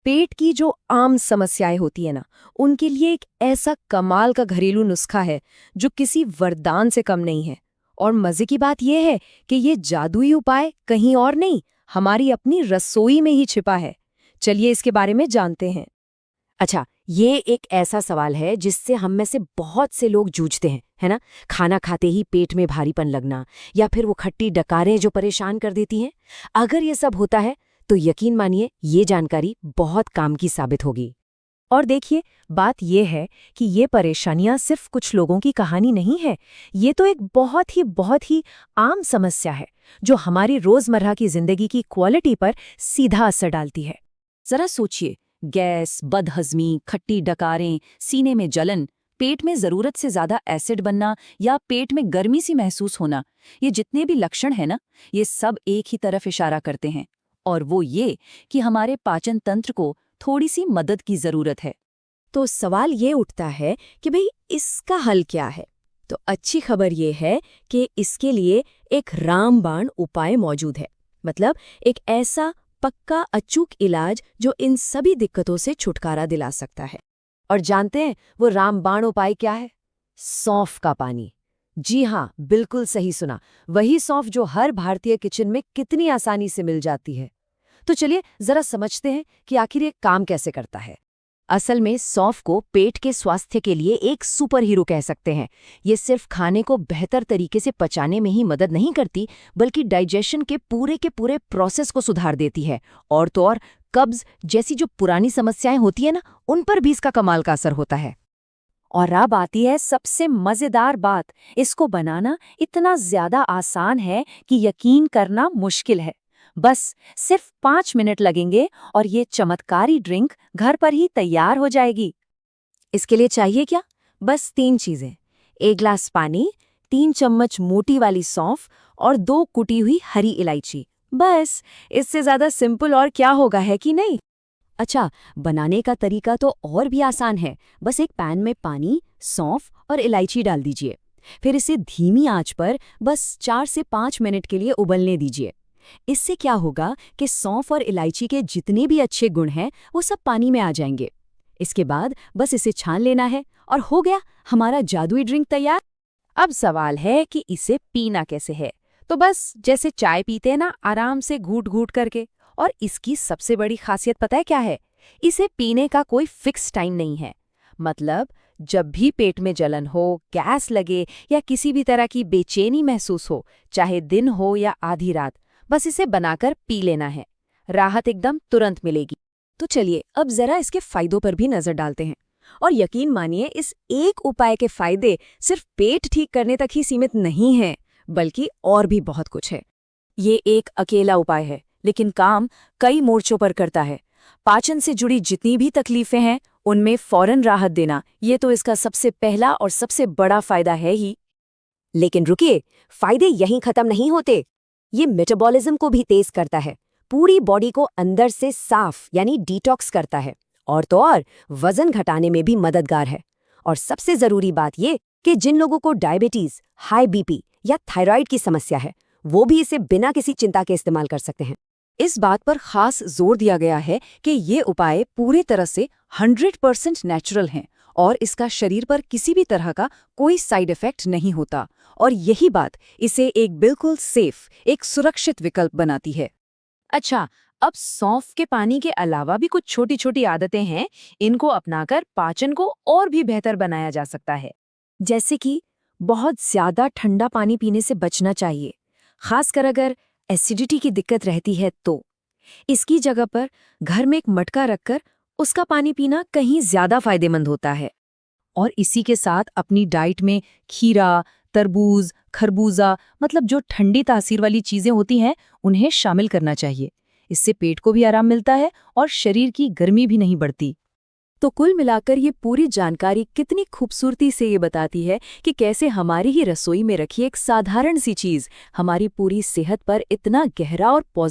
पेट की जो आम समस्याएं होती है ना, उनके लिए एक ऐसा कमाल का घरेलू नुस्खा है जो किसी वरदान से कम नहीं है। और मजे की बात यह है कि ये जादुई उपाय कहीं और नहीं, हमारी अपनी रसोई में ही छिपा है। चलिए इसके बारे में जानते हैं। अच्छा, ये एक ऐसा सवाल है जिससे हम में से बहुत से लोग जूझते हैं, है ना? खाना खाते ही पेट में भारीपन लगना या फिर वो खट्टी डकारें जो परेशान कर देती हैं। अगर ये सब होता है तो यकीन मानिए ये जानकारी बहुत काम की साबित होगी। और देखिए, बात ये है कि ये परेशानियां सिर्फ कुछ लोगों की कहानी नहीं है। ये तो एक बहुत ही आम समस्या है जो हमारी रोजमर्रा की जिंदगी की क्वालिटी पर सीधा असर डालती है। जरा सोचिए, गैस, बदहजमी, खट्टी डकारें, सीने में जलन, पेट में जरूरत से ज्यादा एसिड बनना या पेट में गर्मी सी महसूस होना, ये जितने भी लक्षण हैं ना, ये सब एक ही तरफ इशारा करते हैं। और वो ये कि हमारे पाचन तंत्र को थोड़ी सी मदद की जरूरत है। तो सवाल ये उठता है कि भाई इसका हल क्या है? तो अच्छी खबर ये है कि इसके लिए एक रामबाण उपाय मौजूद है। मतलब एक ऐसा पक्का अचूक इलाज जो इन सभी दिक्कतों से छुटकारा दिला सकता है। और जानते हैं वो रामबाण उपाय क्या है? सौंफ का पानी। जी हाँ, बिल्कुल सही सुना। वही सौंफ जो हर भारतीय किचन में कितनी आसानी से मिल जाती है। तो चलिए जरा समझते हैं कि आखिर ये काम कैसे करता है। असल में सौंफ को पेट के स्वास्थ्य के लिए एक सुपर हीरो कह सकते हैं। ये सिर्फ खाने को बेहतर तरीके से पचाने में ही मदद नहीं करती, बल्कि डाइजेशन के पूरे प्रोसेस को सुधार देती है। और तो और कब्ज जैसी जो पुरानी समस्याएं होती है ना, उन पर भी इसका कमाल का असर होता है। और अब आती है सबसे मजेदार बात, इसको बनाना इतना ज्यादा आसान है कि यकीन करना मुश्किल है। बस सिर्फ 5 मिनट लगेंगे और ये चमत्कारी ड्रिंक घर पर ही तैयार हो जाएगी। इसके लिए चाहिए क्या? बस 3 चीजें। 1 ग्लास पानी, 3 चम्मच मोटी वाली सौंफ और 2 कुटी हुई हरी इलायची। बस इससे ज्यादा सिंपल और क्या होगा, है कि नहीं? अच्छा, बनाने का तरीका तो और भी आसान है। बस एक पैन में पानी, सौंफ और इलायची डाल दीजिए। फिर इसे धीमी आंच पर बस 4 से 5 मिनट के लिए उबलने दीजिए। इससे क्या होगा कि सौंफ और इलायची के जितने भी अच्छे गुण हैं वो सब पानी में आ जाएंगे। इसके बाद बस इसे छान लेना है और हो गया हमारा जादुई ड्रिंक तैयार। अब सवाल है कि इसे पीना कैसे है। तो बस जैसे चाय पीते हैं ना, आराम से घूट घूट करके। और इसकी सबसे बड़ी खासियत पता है क्या है? इसे पीने का कोई फिक्स टाइम नहीं है। मतलब जब भी पेट में जलन हो, गैस लगे या किसी भी तरह की बेचैनी महसूस हो, चाहे दिन हो या आधी रात, बस इसे बनाकर पी लेना है। राहत एकदम तुरंत मिलेगी। तो चलिए अब जरा इसके फायदों पर भी नजर डालते हैं। और यकीन मानिए इस एक उपाय के फायदे सिर्फ पेट ठीक करने तक ही सीमित नहीं हैं, बल्कि और भी बहुत कुछ है। ये एक अकेला उपाय है, लेकिन काम कई मोर्चों पर करता है। पाचन से जुड़ी जितनी भी तकलीफें हैं, उनमें फौरन राहत देना, ये तो इसका सबसे पहला और सबसे बड़ा फायदा है ही। लेकिन रुकिए, फायदे यहीं खत्म नहीं होते। ये मेटाबॉलिज्म को भी तेज करता है, पूरी बॉडी को अंदर से साफ यानी डिटॉक्स करता है। और तो और वजन घटाने में भी मददगार है। और सबसे जरूरी बात ये कि जिन लोगों को डायबिटीज, हाई बीपी या थायराइड की समस्या है, वो भी इसे बिना किसी चिंता के इस्तेमाल कर सकते हैं। इस बात पर खास जोर दिया गया है कि ये उपाय पूरी तरह से 100% नेचुरल हैं और इसका शरीर पर किसी भी तरह का कोई साइड इफेक्ट नहीं होता। और यही बात इसे एक बिल्कुल सेफ, एक सुरक्षित विकल्प बनाती है। अच्छा, अब सौंफ के पानी के अलावा भी कुछ छोटी छोटी आदतें हैं। इनको अपनाकर पाचन को और भी बेहतर बनाया जा सकता है। जैसे कि बहुत ज्यादा ठंडा पानी पीने से बचना चाहिए, खासकर अगर एसिडिटी की दिक्कत रहती है तो। इसकी जगह पर घर में एक मटका रखकर उसका पानी पीना कहीं ज्यादा फायदेमंद होता है। और इसी के साथ अपनी डाइट में खीरा, तरबूज, खरबूजा, मतलब जो ठंडी तासीर वाली चीजें होती हैं, उन्हें शामिल करना चाहिए। इससे पेट को भी आराम मिलता है और शरीर की गर्मी भी नहीं बढ़ती। तो कुल मिलाकर ये पूरी जानकारी कितनी खूबसूरती से ये बताती है कि कैसे हमारी ही रसोई में रखी एक साधारण सी चीज हमारी पूरी सेहत पर इतना गहरा और पॉजिटिव